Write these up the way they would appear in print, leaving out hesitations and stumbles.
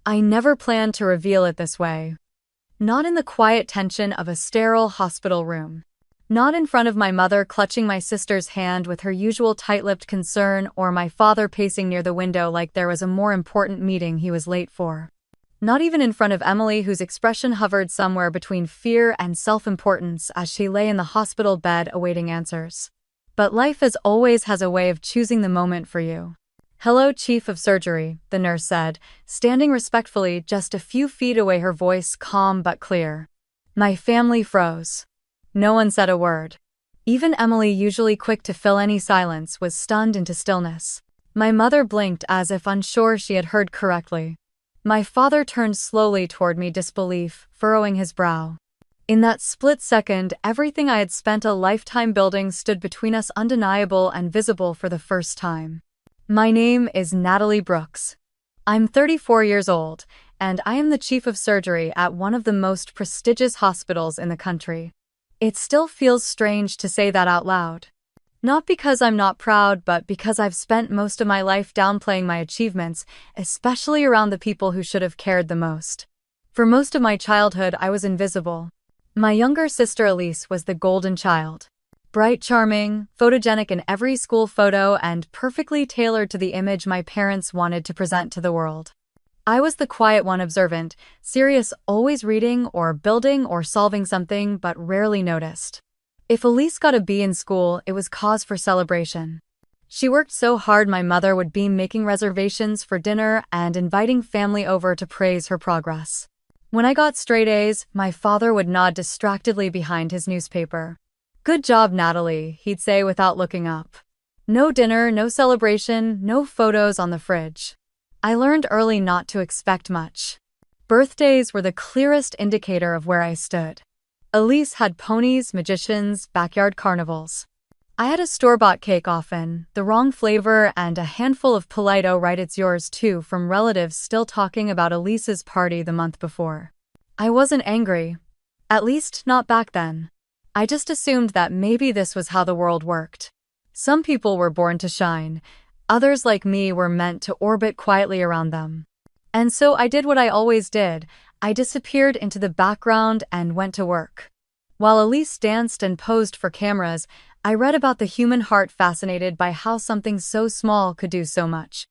I never planned to reveal it this way. Not in the quiet tension of a sterile hospital room. Not in front of my mother clutching my sister's hand with her usual tight-lipped concern or my father pacing near the window like there was a more important meeting he was late for. Not even in front of Emily, whose expression hovered somewhere between fear and self-importance as she lay in the hospital bed awaiting answers. But life as always has a way of choosing the moment for you. "Hello, Chief of Surgery," the nurse said, standing respectfully just a few feet away, her voice calm but clear. My family froze. No one said a word. Even Emily, usually quick to fill any silence, was stunned into stillness. My mother blinked as if unsure she had heard correctly. My father turned slowly toward me, disbelief furrowing his brow. In that split second, everything I had spent a lifetime building stood between us, undeniable and visible for the first time. My name is Natalie Brooks. I'm 34 years old, and I am the chief of surgery at one of the most prestigious hospitals in the country. It still feels strange to say that out loud. Not because I'm not proud, but because I've spent most of my life downplaying my achievements, especially around the people who should have cared the most. For most of my childhood, I was invisible. My younger sister Elise was the golden child. Bright, charming, photogenic in every school photo, and perfectly tailored to the image my parents wanted to present to the world. I was the quiet one, observant, serious, always reading or building or solving something, but rarely noticed. If Elise got a B in school, it was cause for celebration. She worked so hard my mother would be making reservations for dinner and inviting family over to praise her progress. When I got straight A's, my father would nod distractedly behind his newspaper. "Good job, Natalie," he'd say without looking up. No dinner, no celebration, no photos on the fridge. I learned early not to expect much. Birthdays were the clearest indicator of where I stood. Elise had ponies, magicians, backyard carnivals. I had a store-bought cake often, the wrong flavor, and a handful of polite "oh right, it's yours too" from relatives still talking about Elise's party the month before. I wasn't angry. At least, not back then. I just assumed that maybe this was how the world worked. Some people were born to shine. Others, like me, were meant to orbit quietly around them. And so I did what I always did. I disappeared into the background and went to work. While Elise danced and posed for cameras, I read about the human heart, fascinated by how something so small could do so much.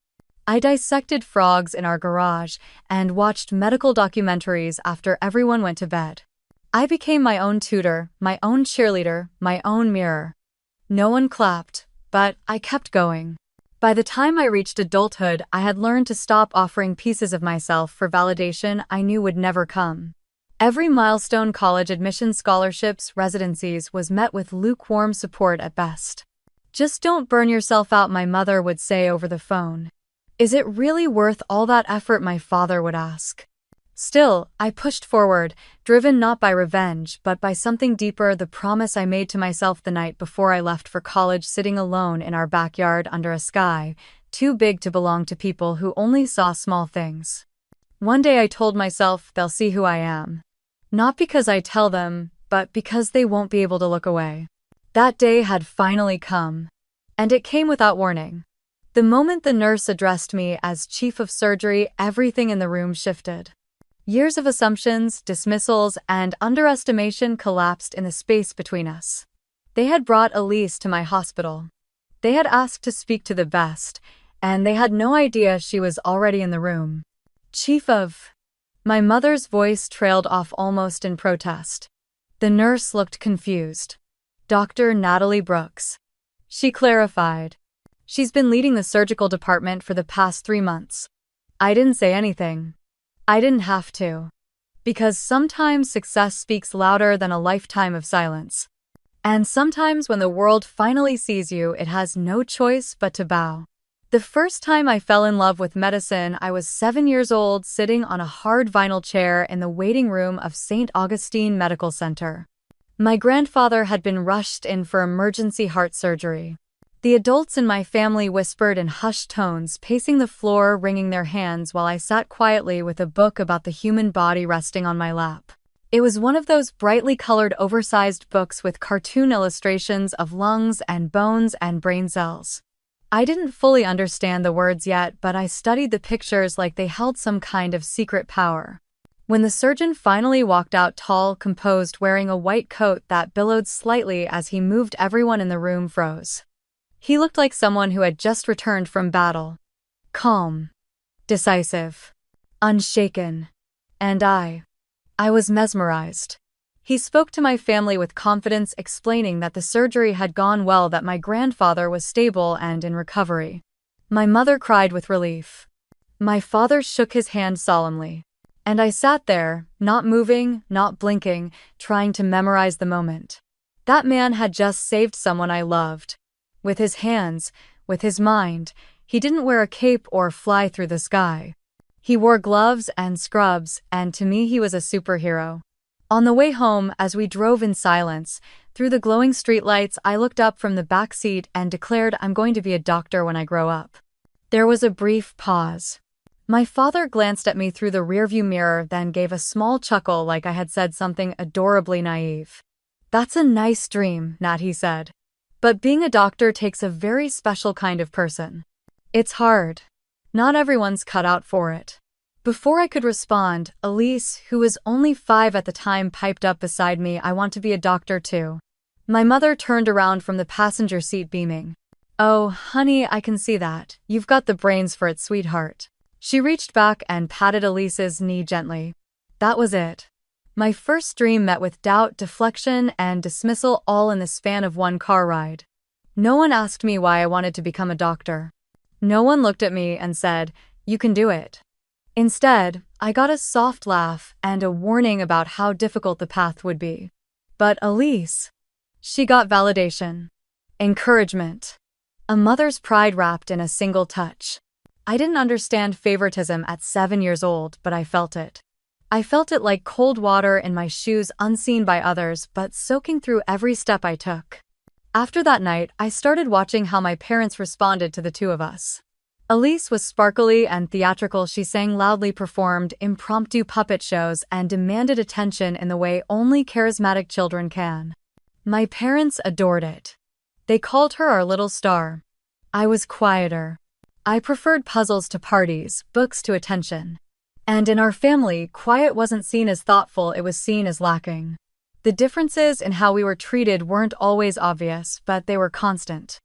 I dissected frogs in our garage and watched medical documentaries after everyone went to bed. I became my own tutor, my own cheerleader, my own mirror. No one clapped, but I kept going. By the time I reached adulthood, I had learned to stop offering pieces of myself for validation I knew would never come. Every milestone, college admissions, scholarships, residencies, was met with lukewarm support at best. "Just don't burn yourself out," my mother would say over the phone. "Is it really worth all that effort?" my father would ask. Still, I pushed forward, driven not by revenge but by something deeper, the promise I made to myself the night before I left for college, sitting alone in our backyard under a sky too big to belong to people who only saw small things. One day I told myself, they'll see who I am. Not because I tell them, but because they won't be able to look away. That day had finally come. And it came without warning. The moment the nurse addressed me as chief of surgery, everything in the room shifted. Years of assumptions, dismissals, and underestimation collapsed in the space between us. They had brought Elise to my hospital. They had asked to speak to the best, and they had no idea she was already in the room. "Chief of..." My mother's voice trailed off almost in protest. The nurse looked confused. "Dr. Natalie Brooks," she clarified. "She's been leading the surgical department for the past 3 months." I didn't say anything. I didn't have to. Because sometimes success speaks louder than a lifetime of silence. And sometimes when the world finally sees you, it has no choice but to bow. The first time I fell in love with medicine, I was 7 years old, sitting on a hard vinyl chair in the waiting room of St. Augustine Medical Center. My grandfather had been rushed in for emergency heart surgery. The adults in my family whispered in hushed tones, pacing the floor, wringing their hands while I sat quietly with a book about the human body resting on my lap. It was one of those brightly colored, oversized books with cartoon illustrations of lungs and bones and brain cells. I didn't fully understand the words yet, but I studied the pictures like they held some kind of secret power. When the surgeon finally walked out tall, composed, wearing a white coat that billowed slightly as he moved, everyone in the room froze. He looked like someone who had just returned from battle. Calm. Decisive. Unshaken. And I was mesmerized. He spoke to my family with confidence, explaining that the surgery had gone well, that my grandfather was stable and in recovery. My mother cried with relief. My father shook his hand solemnly. And I sat there, not moving, not blinking, trying to memorize the moment. That man had just saved someone I loved. With his hands, with his mind, he didn't wear a cape or fly through the sky. He wore gloves and scrubs, and to me he was a superhero. On the way home, as we drove in silence, through the glowing streetlights, I looked up from the back seat and declared, I'm going to be a doctor when I grow up. There was a brief pause. My father glanced at me through the rearview mirror, then gave a small chuckle like I had said something adorably naive. That's a nice dream, Nat, he said. But being a doctor takes a very special kind of person. It's hard. Not everyone's cut out for it. Before I could respond, Elise, who was only 5 at the time, piped up beside me, I want to be a doctor too. My mother turned around from the passenger seat beaming. Oh, honey, I can see that. You've got the brains for it, sweetheart. She reached back and patted Elise's knee gently. That was it. My first dream met with doubt, deflection, and dismissal, all in the span of one car ride. No one asked me why I wanted to become a doctor. No one looked at me and said, you can do it. Instead, I got a soft laugh and a warning about how difficult the path would be. But Elise, she got validation. Encouragement. A mother's pride wrapped in a single touch. I didn't understand favoritism at 7 years old, but I felt it. I felt it like cold water in my shoes, unseen by others, but soaking through every step I took. After that night, I started watching how my parents responded to the two of us. Elise was sparkly and theatrical. She sang loudly, performed impromptu puppet shows, and demanded attention in the way only charismatic children can. My parents adored it. They called her our little star. I was quieter. I preferred puzzles to parties, books to attention. And in our family, quiet wasn't seen as thoughtful, it was seen as lacking. The differences in how we were treated weren't always obvious, but they were constant.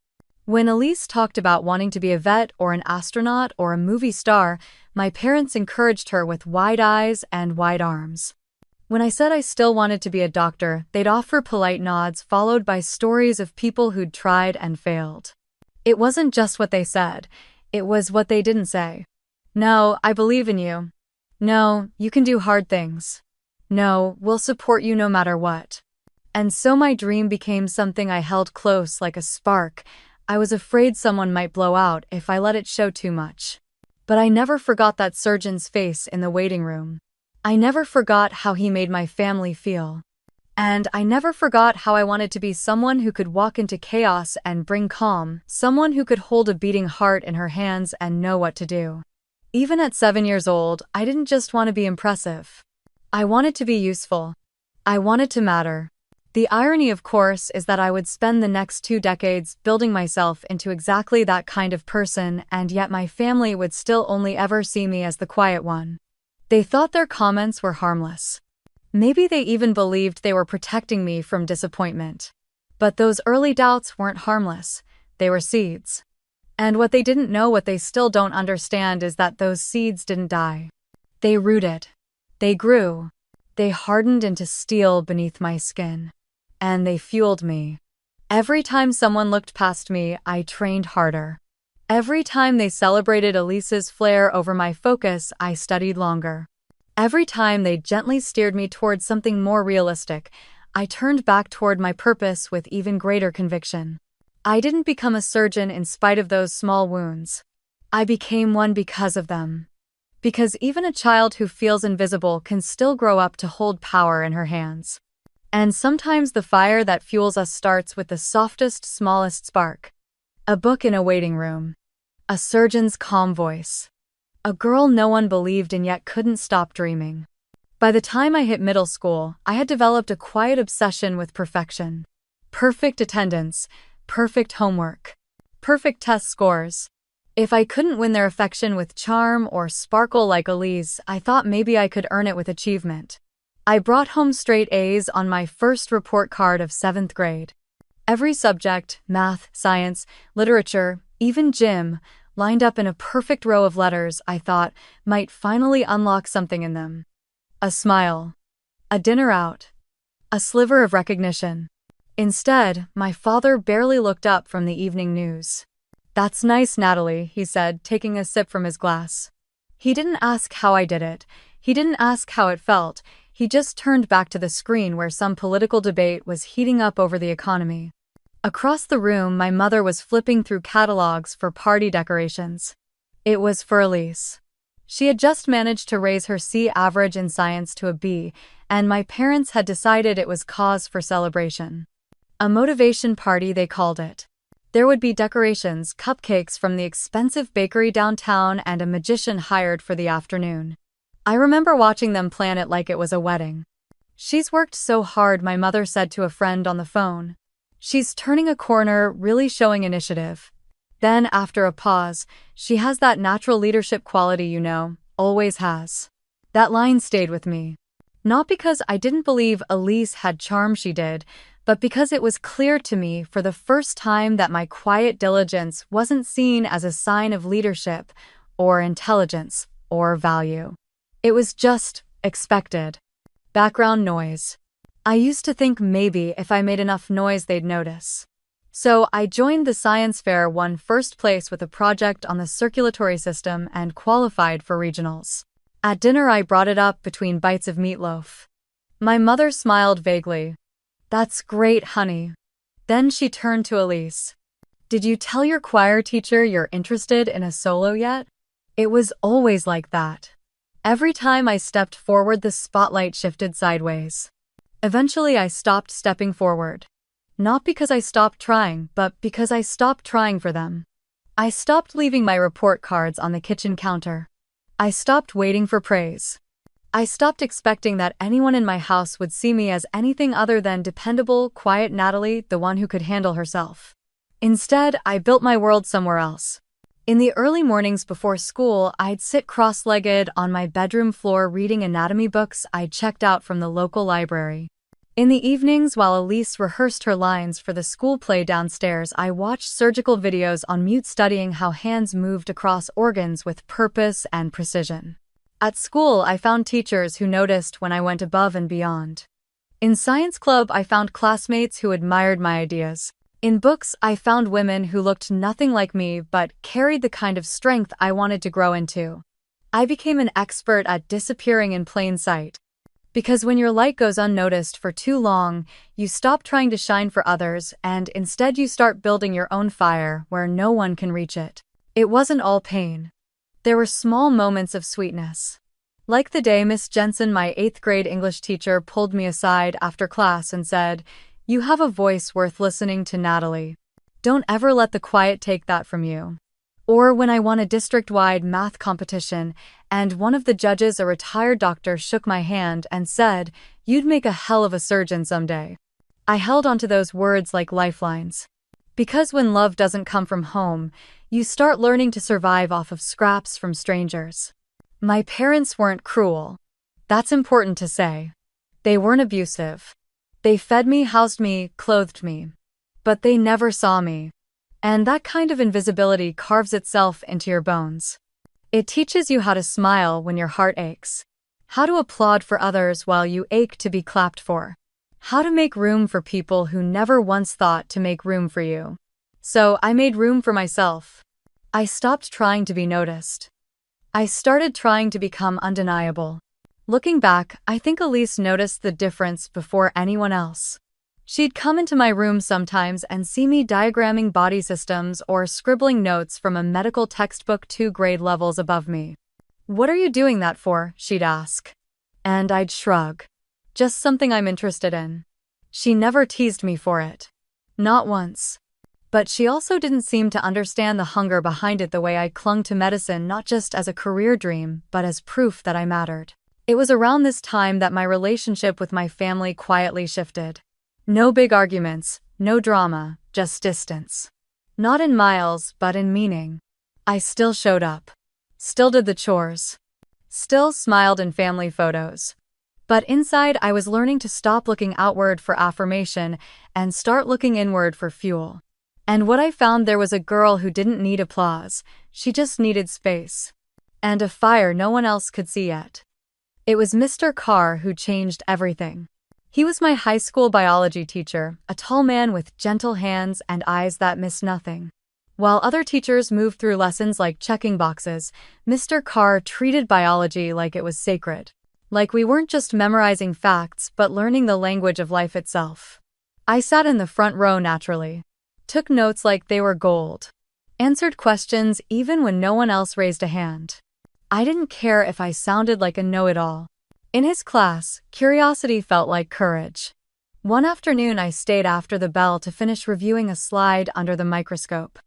When Elise talked about wanting to be a vet or an astronaut or a movie star, my parents encouraged her with wide eyes and wide arms. When I said I still wanted to be a doctor, they'd offer polite nods followed by stories of people who'd tried and failed. It wasn't just what they said. It was what they didn't say. No, I believe in you. No, you can do hard things. No, we'll support you no matter what. And so my dream became something I held close like a spark. I was afraid someone might blow out if I let it show too much. But I never forgot that surgeon's face in the waiting room. I never forgot how he made my family feel. And I never forgot how I wanted to be someone who could walk into chaos and bring calm, someone who could hold a beating heart in her hands and know what to do. Even at 7 years old, I didn't just want to be impressive. I wanted to be useful. I wanted to matter. The irony, of course, is that I would spend the next 2 decades building myself into exactly that kind of person, and yet my family would still only ever see me as the quiet one. They thought their comments were harmless. Maybe they even believed they were protecting me from disappointment. But those early doubts weren't harmless. They were seeds. And what they didn't know, what they still don't understand, is that those seeds didn't die. They rooted. They grew. They hardened into steel beneath my skin. And they fueled me. Every time someone looked past me, I trained harder. Every time they celebrated Elise's flair over my focus, I studied longer. Every time they gently steered me towards something more realistic, I turned back toward my purpose with even greater conviction. I didn't become a surgeon in spite of those small wounds. I became one because of them. Because even a child who feels invisible can still grow up to hold power in her hands. And sometimes the fire that fuels us starts with the softest, smallest spark. A book in a waiting room. A surgeon's calm voice. A girl no one believed in yet couldn't stop dreaming. By the time I hit middle school, I had developed a quiet obsession with perfection. Perfect attendance, perfect homework, Perfect test scores. If I couldn't win their affection with charm or sparkle like Elise, I thought maybe I could earn it with achievement. I brought home straight A's on my first report card of 7th grade. Every subject, math, science, literature, even gym, lined up in a perfect row of letters I thought might finally unlock something in them. A smile. A dinner out. A sliver of recognition. Instead, my father barely looked up from the evening news. "That's nice, Natalie," he said, taking a sip from his glass. He didn't ask how I did it. He didn't ask how it felt. He just turned back to the screen where some political debate was heating up over the economy. Across the room, my mother was flipping through catalogs for party decorations. It was for Elise. She had just managed to raise her C average in science to a B, and my parents had decided it was cause for celebration. A motivation party, they called it. There would be decorations, cupcakes from the expensive bakery downtown, and a magician hired for the afternoon. I remember watching them plan it like it was a wedding. "She's worked so hard," my mother said to a friend on the phone. "She's turning a corner, really showing initiative." Then, after a pause, "She has that natural leadership quality, always has." That line stayed with me. Not because I didn't believe Elise had charm, she did, but because it was clear to me for the first time that my quiet diligence wasn't seen as a sign of leadership or intelligence or value. It was just expected. Background noise. I used to think maybe if I made enough noise they'd notice. So I joined the science fair, won first place with a project on the circulatory system, and qualified for regionals. At dinner I brought it up between bites of meatloaf. My mother smiled vaguely. "That's great, honey." Then she turned to Elise. "Did you tell your choir teacher you're interested in a solo yet?" It was always like that. Every time I stepped forward, the spotlight shifted sideways. Eventually I stopped stepping forward. Not because I stopped trying, but because I stopped trying for them. I stopped leaving my report cards on the kitchen counter. I stopped waiting for praise. I stopped expecting that anyone in my house would see me as anything other than dependable, quiet Natalie, the one who could handle herself. Instead, I built my world somewhere else. In the early mornings before school, I'd sit cross-legged on my bedroom floor reading anatomy books I'd checked out from the local library. In the evenings, while Elise rehearsed her lines for the school play downstairs, I watched surgical videos on mute, studying how hands moved across organs with purpose and precision. At school, I found teachers who noticed when I went above and beyond. In science club, I found classmates who admired my ideas. In books, I found women who looked nothing like me but carried the kind of strength I wanted to grow into. I became an expert at disappearing in plain sight. Because when your light goes unnoticed for too long, you stop trying to shine for others, and instead you start building your own fire where no one can reach it. It wasn't all pain. There were small moments of sweetness. Like the day Miss Jensen, my 8th grade English teacher, pulled me aside after class and said, "You have a voice worth listening to, Natalie. Don't ever let the quiet take that from you." Or when I won a district-wide math competition, and one of the judges, a retired doctor, shook my hand and said, "You'd make a hell of a surgeon someday." I held onto those words like lifelines. Because when love doesn't come from home, you start learning to survive off of scraps from strangers. My parents weren't cruel. That's important to say. They weren't abusive. They fed me, housed me, clothed me. But they never saw me. And that kind of invisibility carves itself into your bones. It teaches you how to smile when your heart aches, how to applaud for others while you ache to be clapped for, how to make room for people who never once thought to make room for you. So I made room for myself. I stopped trying to be noticed. I started trying to become undeniable. Looking back, I think Elise noticed the difference before anyone else. She'd come into my room sometimes and see me diagramming body systems or scribbling notes from a medical textbook 2 grade levels above me. "What are you doing that for?" she'd ask. And I'd shrug. "Just something I'm interested in." She never teased me for it. Not once. But she also didn't seem to understand the hunger behind it the way I clung to medicine, not just as a career dream, but as proof that I mattered. It was around this time that my relationship with my family quietly shifted. No big arguments, no drama, just distance. Not in miles, but in meaning. I still showed up. Still did the chores. Still smiled in family photos. But inside, I was learning to stop looking outward for affirmation and start looking inward for fuel. And what I found, there was a girl who didn't need applause. She just needed space. And a fire no one else could see yet. It was Mr. Carr who changed everything. He was my high school biology teacher, a tall man with gentle hands and eyes that missed nothing. While other teachers moved through lessons like checking boxes, Mr. Carr treated biology like it was sacred. Like we weren't just memorizing facts, but learning the language of life itself. I sat in the front row naturally. Took notes like they were gold. Answered questions even when no one else raised a hand. I didn't care if I sounded like a know-it-all. In his class, curiosity felt like courage. One afternoon I stayed after the bell to finish reviewing a slide under the microscope.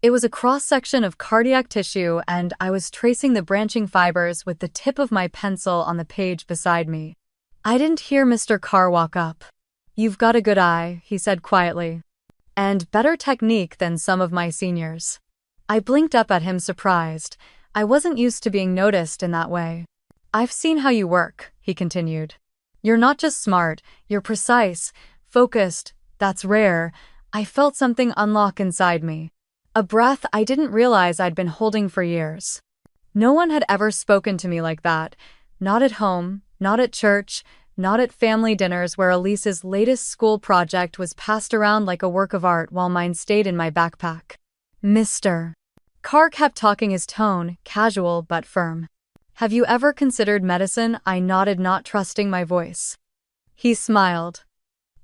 It was a cross-section of cardiac tissue, and I was tracing the branching fibers with the tip of my pencil on the page beside me. I didn't hear Mr. Carr walk up. "You've got a good eye," he said quietly. "And better technique than some of my seniors." I blinked up at him surprised. I wasn't used to being noticed in that way. "I've seen how you work," he continued. "You're not just smart, you're precise, focused. That's rare." I felt something unlock inside me. A breath I didn't realize I'd been holding for years. No one had ever spoken to me like that. Not at home, not at church, not at family dinners where Elise's latest school project was passed around like a work of art while mine stayed in my backpack. "Mr. Carr kept talking, his tone casual but firm. "Have you ever considered medicine?" I nodded, not trusting my voice. He smiled.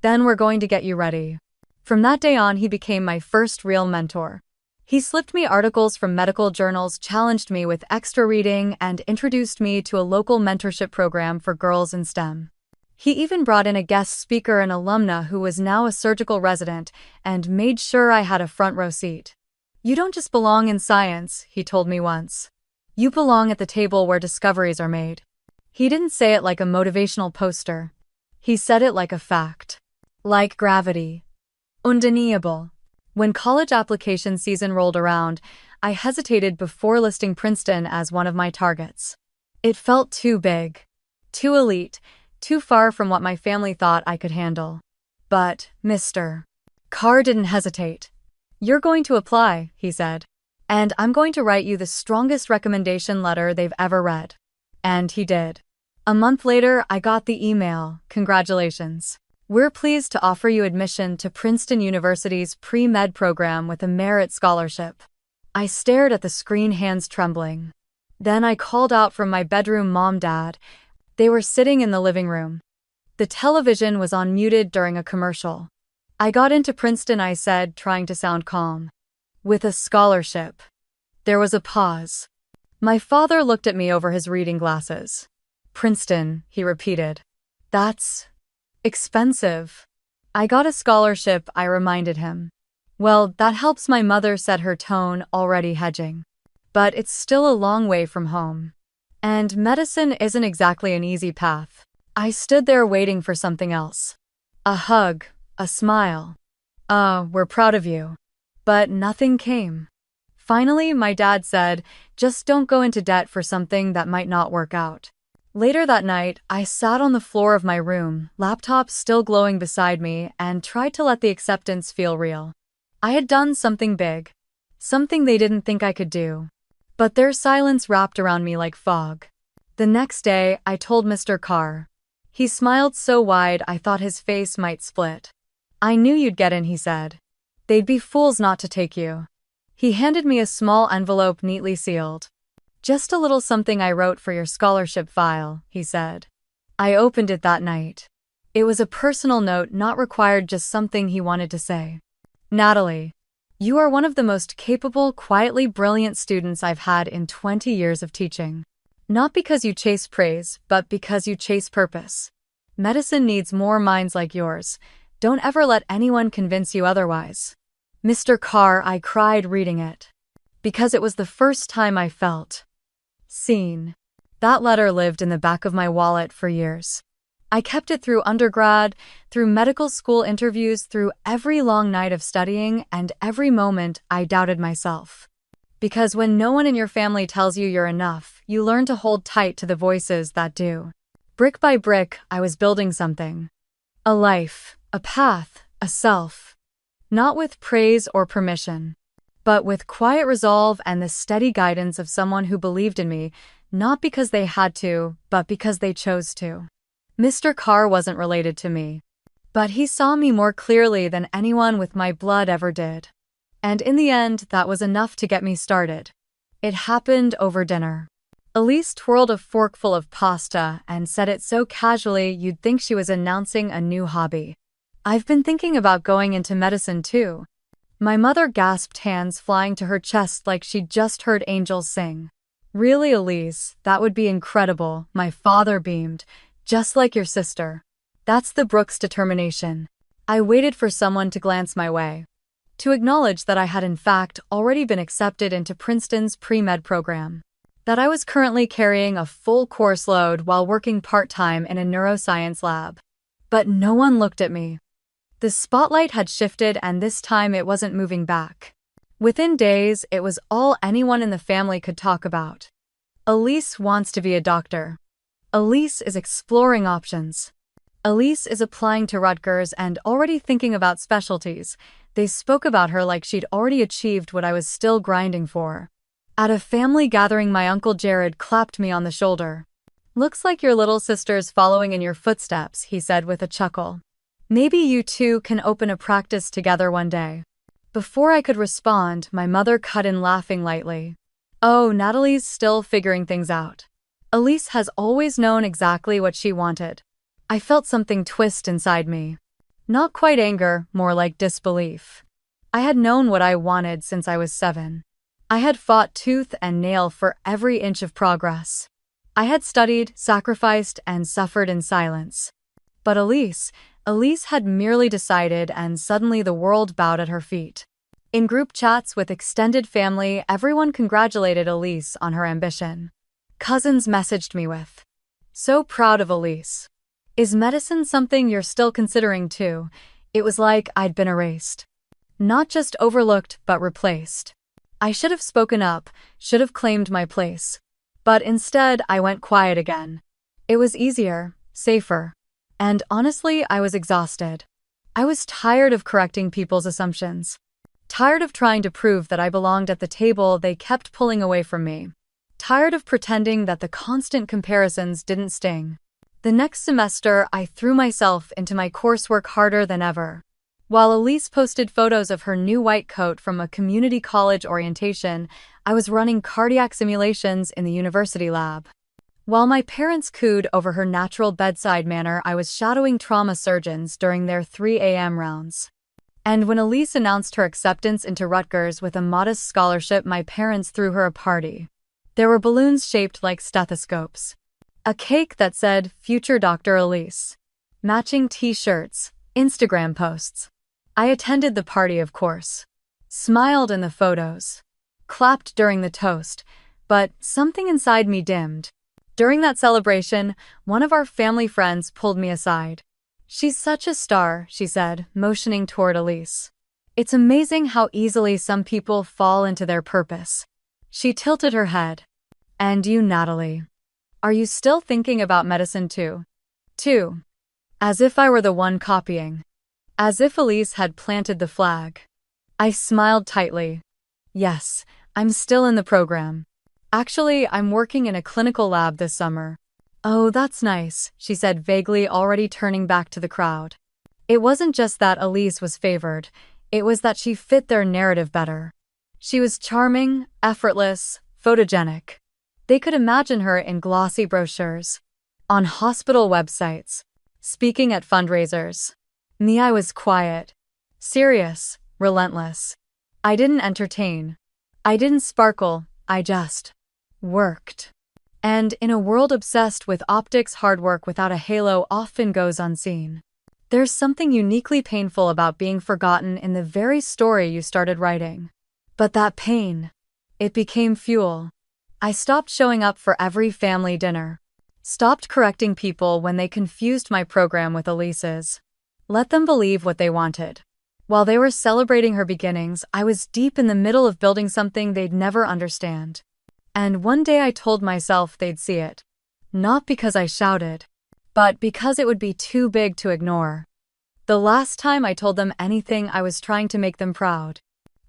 "Then we're going to get you ready." From that day on, he became my first real mentor. He slipped me articles from medical journals, challenged me with extra reading, and introduced me to a local mentorship program for girls in STEM. He even brought in a guest speaker, an alumna who was now a surgical resident, and made sure I had a front row seat. "You don't just belong in science," he told me once. "You belong at the table where discoveries are made." He didn't say it like a motivational poster. He said it like a fact. Like gravity. Undeniable. When college application season rolled around, I hesitated before listing Princeton as one of my targets. It felt too big. Too elite. Too far from what my family thought I could handle. But Mr. Carr didn't hesitate. "You're going to apply," he said. "And I'm going to write you the strongest recommendation letter they've ever read." And he did. A month later, I got the email. "Congratulations. We're pleased to offer you admission to Princeton University's pre-med program with a merit scholarship." I stared at the screen, hands trembling. Then I called out from my bedroom, "Mom, Dad." They were sitting in the living room. The television was on muted during a commercial. "I got into Princeton," I said, trying to sound calm. "With a scholarship." There was a pause. My father looked at me over his reading glasses. "Princeton," he repeated. "That's expensive." "I got a scholarship," I reminded him. "Well, that helps," my mother said, her tone already hedging. "But it's still a long way from home. And medicine isn't exactly an easy path." I stood there waiting for something else. A hug, a smile. "We're proud of you." But nothing came. Finally, my dad said, "Just don't go into debt for something that might not work out." Later that night, I sat on the floor of my room, laptop still glowing beside me, and tried to let the acceptance feel real. I had done something big. Something they didn't think I could do. But their silence wrapped around me like fog. The next day, I told Mr. Carr. He smiled so wide I thought his face might split. "I knew you'd get in," he said. "They'd be fools not to take you." He handed me a small envelope neatly sealed. "Just a little something I wrote for your scholarship file," he said. I opened it that night. It was a personal note, not required, just something he wanted to say. "Natalie, you are one of the most capable, quietly brilliant students I've had in 20 years of teaching. Not because you chase praise, but because you chase purpose. Medicine needs more minds like yours. Don't ever let anyone convince you otherwise." Mr. Carr, I cried reading it. Because it was the first time I felt seen. That letter lived in the back of my wallet for years. I kept it through undergrad, through medical school interviews, through every long night of studying, and every moment I doubted myself. Because when no one in your family tells you you're enough, you learn to hold tight to the voices that do. Brick by brick, I was building something. A life, a path, a self. Not with praise or permission, but with quiet resolve and the steady guidance of someone who believed in me, not because they had to, but because they chose to. Mr. Carr wasn't related to me, but he saw me more clearly than anyone with my blood ever did. And in the end, that was enough to get me started. It happened over dinner. Elise twirled a forkful of pasta and said it so casually you'd think she was announcing a new hobby. I've been thinking about going into medicine too. My mother gasped, hands flying to her chest like she'd just heard angels sing. Really, Elise, that would be incredible, my father beamed. Just like your sister. That's the Brooks determination. I waited for someone to glance my way. To acknowledge that I had in fact already been accepted into Princeton's pre-med program. That I was currently carrying a full course load while working part-time in a neuroscience lab. But no one looked at me. The spotlight had shifted and this time it wasn't moving back. Within days, it was all anyone in the family could talk about. Elise wants to be a doctor. Elise is exploring options. Elise is applying to Rutgers and already thinking about specialties. They spoke about her like she'd already achieved what I was still grinding for. At a family gathering, my Uncle Jared clapped me on the shoulder. "Looks like your little sister's following in your footsteps," he said with a chuckle. "Maybe you two can open a practice together one day." Before I could respond, my mother cut in, laughing lightly. "Oh, Natalie's still figuring things out. Elise has always known exactly what she wanted." I felt something twist inside me. Not quite anger, more like disbelief. I had known what I wanted since I was 7. I had fought tooth and nail for every inch of progress. I had studied, sacrificed, and suffered in silence. But Elise had merely decided, and suddenly the world bowed at her feet. In group chats with extended family, everyone congratulated Elise on her ambition. Cousins messaged me with, "So proud of Elise. Is medicine something you're still considering too?" It was like I'd been erased. Not just overlooked, but replaced. I should have spoken up, should have claimed my place. But instead, I went quiet again. It was easier, safer. And honestly, I was exhausted. I was tired of correcting people's assumptions. Tired of trying to prove that I belonged at the table they kept pulling away from me. Tired of pretending that the constant comparisons didn't sting. The next semester, I threw myself into my coursework harder than ever. While Elise posted photos of her new white coat from a community college orientation, I was running cardiac simulations in the university lab. While my parents cooed over her natural bedside manner, I was shadowing trauma surgeons during their 3 a.m. rounds. And when Elise announced her acceptance into Rutgers with a modest scholarship, my parents threw her a party. There were balloons shaped like stethoscopes. A cake that said, "Future Dr. Elise." Matching t-shirts, Instagram posts. I attended the party, of course. Smiled in the photos. Clapped during the toast. But something inside me dimmed. During that celebration, one of our family friends pulled me aside. "She's such a star," she said, motioning toward Elise. "It's amazing how easily some people fall into their purpose." She tilted her head. "And you, Natalie. Are you still thinking about medicine too?" As if I were the one copying. As if Elise had planted the flag. I smiled tightly. "Yes, I'm still in the program. Actually, I'm working in a clinical lab this summer." "Oh, that's nice," she said vaguely, already turning back to the crowd. It wasn't just that Elise was favored, it was that she fit their narrative better. She was charming, effortless, photogenic. They could imagine her in glossy brochures, on hospital websites, speaking at fundraisers. Me, I was quiet, serious, relentless. I didn't entertain. I didn't sparkle, I just worked. And in a world obsessed with optics, hard work without a halo often goes unseen. There's something uniquely painful about being forgotten in the very story you started writing. But that pain, it became fuel. I stopped showing up for every family dinner. Stopped correcting people when they confused my program with Elise's. Let them believe what they wanted. While they were celebrating her beginnings, I was deep in the middle of building something they'd never understand. And one day I told myself they'd see it. Not because I shouted, but because it would be too big to ignore. The last time I told them anything, I was trying to make them proud.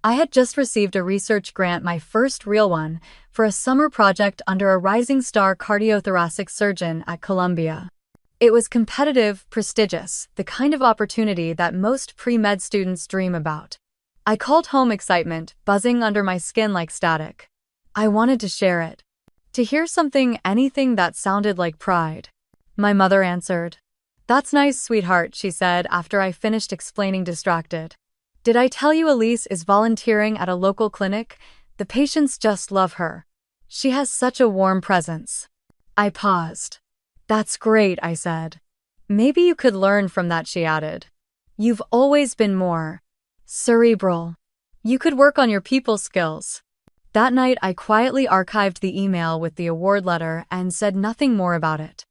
I had just received a research grant, my first real one, for a summer project under a rising star cardiothoracic surgeon at Columbia. It was competitive, prestigious, the kind of opportunity that most pre-med students dream about. I called home, excitement buzzing under my skin like static. I wanted to share it. To hear something, anything that sounded like pride. My mother answered. "That's nice, sweetheart," she said after I finished explaining, distracted. "Did I tell you Elise is volunteering at a local clinic? The patients just love her. She has such a warm presence." I paused. "That's great," I said. "Maybe you could learn from that," she added. "You've always been more cerebral. You could work on your people skills." That night, I quietly archived the email with the award letter and said nothing more about it.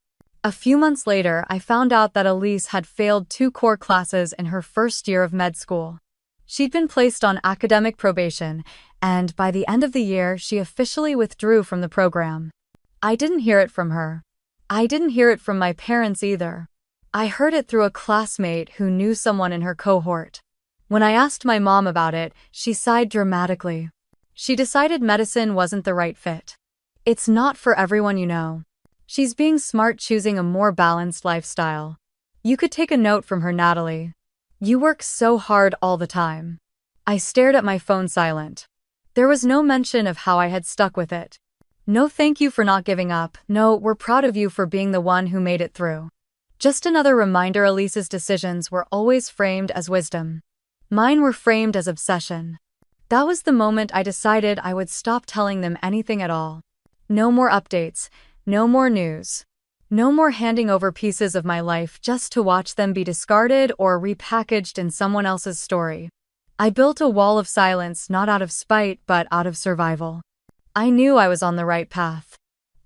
A few months later, I found out that Elise had failed 2 core classes in her first year of med school. She'd been placed on academic probation, and by the end of the year, she officially withdrew from the program. I didn't hear it from her. I didn't hear it from my parents either. I heard it through a classmate who knew someone in her cohort. When I asked my mom about it, she sighed dramatically. She decided medicine wasn't the right fit. "It's not for everyone, you know. She's being smart, choosing a more balanced lifestyle. You could take a note from her, Natalie. You work so hard all the time." I stared at my phone, silent. There was no mention of how I had stuck with it. No thank you for not giving up, no we're proud of you for being the one who made it through. Just another reminder Elise's decisions were always framed as wisdom. Mine were framed as obsession. That was the moment I decided I would stop telling them anything at all. No more updates, no more news. No more handing over pieces of my life just to watch them be discarded or repackaged in someone else's story. I built a wall of silence, not out of spite but out of survival. I knew I was on the right path.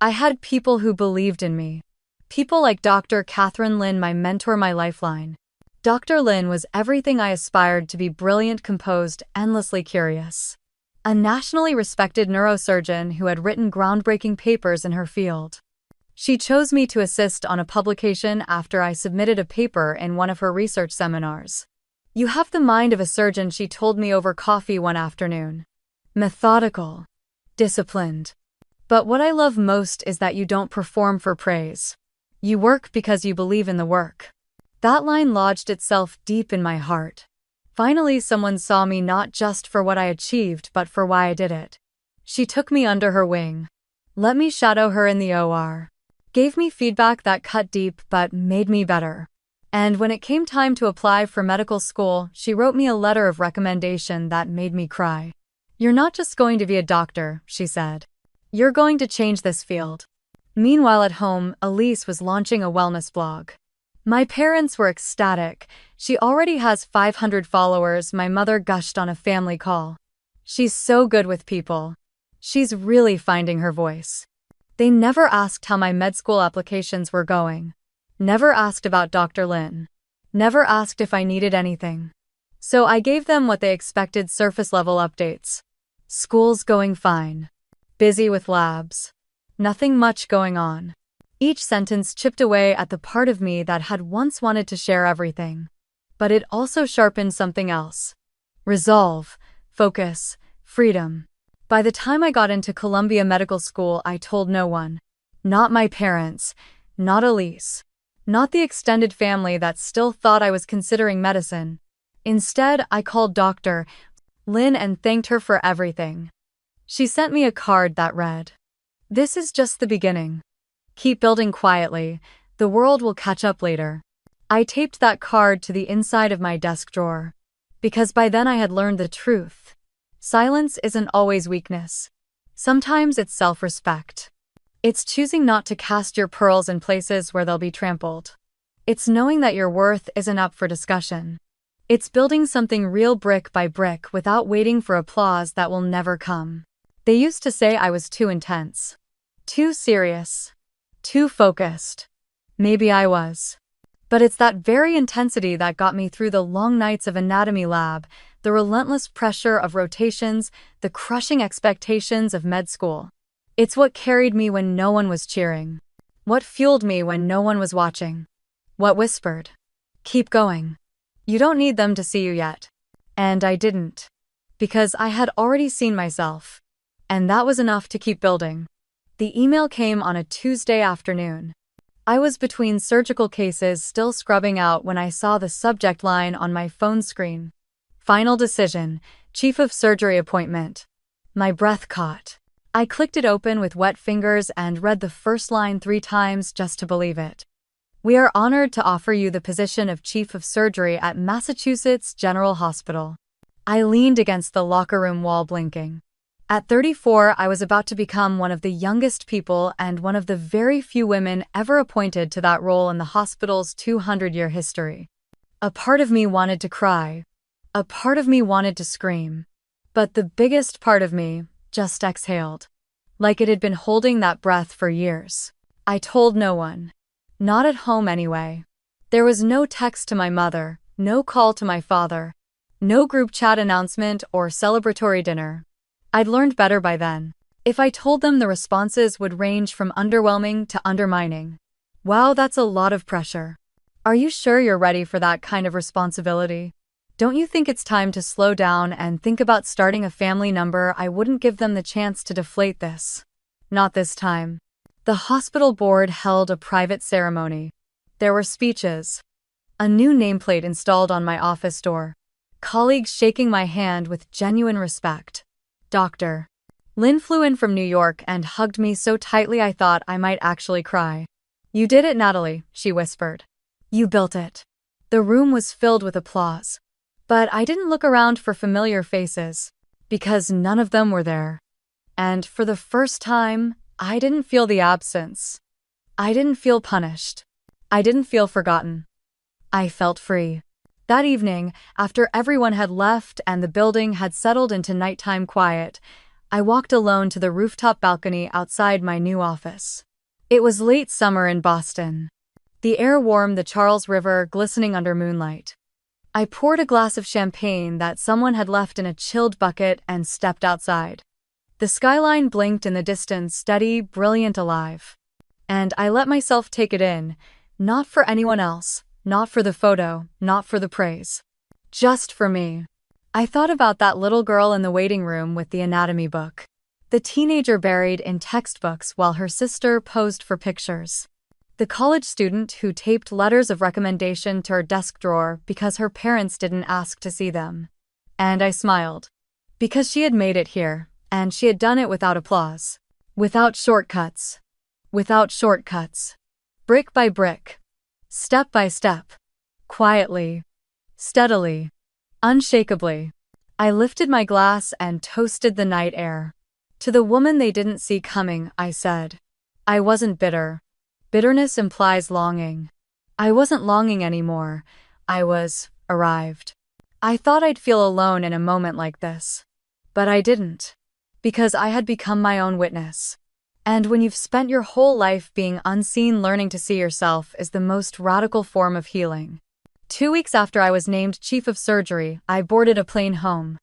I had people who believed in me. People like Dr. Catherine Lin, my mentor, my lifeline. Dr. Lin was everything I aspired to be: brilliant, composed, endlessly curious. A nationally respected neurosurgeon who had written groundbreaking papers in her field. She chose me to assist on a publication after I submitted a paper in one of her research seminars. "You have the mind of a surgeon," she told me over coffee one afternoon. "Methodical. Disciplined. But what I love most is that you don't perform for praise. You work because you believe in the work." That line lodged itself deep in my heart. Finally, someone saw me not just for what I achieved but for why I did it. She took me under her wing. Let me shadow her in the OR. Gave me feedback that cut deep but made me better. And when it came time to apply for medical school, she wrote me a letter of recommendation that made me cry. "You're not just going to be a doctor," she said. "You're going to change this field." Meanwhile, at home, Elise was launching a wellness blog. My parents were ecstatic. "She already has 500 followers," my mother gushed on a family call. "She's so good with people. She's really finding her voice." They never asked how my med school applications were going. Never asked about Dr. Lin. Never asked if I needed anything. So I gave them what they expected: surface-level updates. School's going fine. Busy with labs. Nothing much going on. Each sentence chipped away at the part of me that had once wanted to share everything. But it also sharpened something else. Resolve, focus, freedom. By the time I got into Columbia Medical School, I told no one. Not my parents. Not Elise. Not the extended family that still thought I was considering medicine. Instead, I called Dr. Lin and thanked her for everything. She sent me a card that read, "This is just the beginning. Keep building quietly. The world will catch up later." I taped that card to the inside of my desk drawer. Because by then I had learned the truth. Silence isn't always weakness. Sometimes it's self-respect. It's choosing not to cast your pearls in places where they'll be trampled. It's knowing that your worth isn't up for discussion. It's building something real brick by brick without waiting for applause that will never come. They used to say I was too intense. Too serious. Too focused. Maybe I was. But it's that very intensity that got me through the long nights of anatomy lab, the relentless pressure of rotations, the crushing expectations of med school. It's what carried me when no one was cheering. What fueled me when no one was watching. What whispered, "Keep going. You don't need them to see you yet." And I didn't. Because I had already seen myself. And that was enough to keep building. The email came on a Tuesday afternoon. I was between surgical cases still scrubbing out when I saw the subject line on my phone screen. Final decision, chief of surgery appointment. My breath caught. I clicked it open with wet fingers and read the first line 3 times just to believe it. We are honored to offer you the position of chief of surgery at Massachusetts General Hospital. I leaned against the locker room wall blinking. At 34, I was about to become one of the youngest people and one of the very few women ever appointed to that role in the hospital's 200-year history. A part of me wanted to cry. A part of me wanted to scream. But the biggest part of me just exhaled. Like it had been holding that breath for years. I told no one. Not at home anyway. There was no text to my mother, no call to my father, no group chat announcement or celebratory dinner. I'd learned better by then. If I told them, the responses would range from underwhelming to undermining. Wow, that's a lot of pressure. Are you sure you're ready for that kind of responsibility? Don't you think it's time to slow down and think about starting a family number? I wouldn't give them the chance to deflate this. Not this time. The hospital board held a private ceremony. There were speeches. A new nameplate installed on my office door. Colleagues shaking my hand with genuine respect. Dr. Lynn flew in from New York and hugged me so tightly I thought I might actually cry. "You did it, Natalie," she whispered. "You built it." The room was filled with applause. But I didn't look around for familiar faces, because none of them were there. And for the first time, I didn't feel the absence. I didn't feel punished. I didn't feel forgotten. I felt free. That evening, after everyone had left and the building had settled into nighttime quiet, I walked alone to the rooftop balcony outside my new office. It was late summer in Boston. The air warm, the Charles River glistening under moonlight. I poured a glass of champagne that someone had left in a chilled bucket and stepped outside. The skyline blinked in the distance, steady, brilliant, alive. And I let myself take it in, not for anyone else, not for the photo, not for the praise. Just for me. I thought about that little girl in the waiting room with the anatomy book. The teenager buried in textbooks while her sister posed for pictures. The college student who taped letters of recommendation to her desk drawer because her parents didn't ask to see them. And I smiled. Because she had made it here, and she had done it without applause. Without shortcuts. Without shortcuts. Brick by brick. Step by step. Quietly. Steadily. Unshakably. I lifted my glass and toasted the night air. To the woman they didn't see coming, I said. I wasn't bitter. Bitterness implies longing. I wasn't longing anymore. I was arrived. I thought I'd feel alone in a moment like this. But I didn't. Because I had become my own witness. And when you've spent your whole life being unseen, learning to see yourself is the most radical form of healing. 2 weeks after I was named chief of surgery, I boarded a plane home.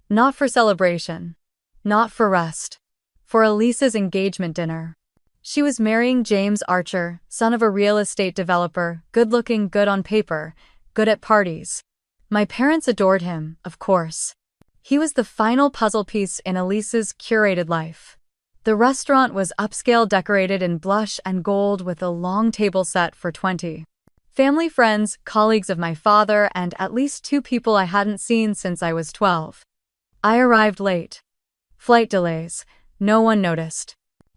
Not for celebration. Not for rest. For Elisa's engagement dinner. She was marrying James Archer, son of a real estate developer, good-looking, good on paper, good at parties. My parents adored him, of course. He was the final puzzle piece in Elisa's curated life. The restaurant was upscale, decorated in blush and gold with a long table set for 20. Family, friends, colleagues of my father, and at least 2 people I hadn't seen since I was 12. I arrived late. Flight delays. No one noticed.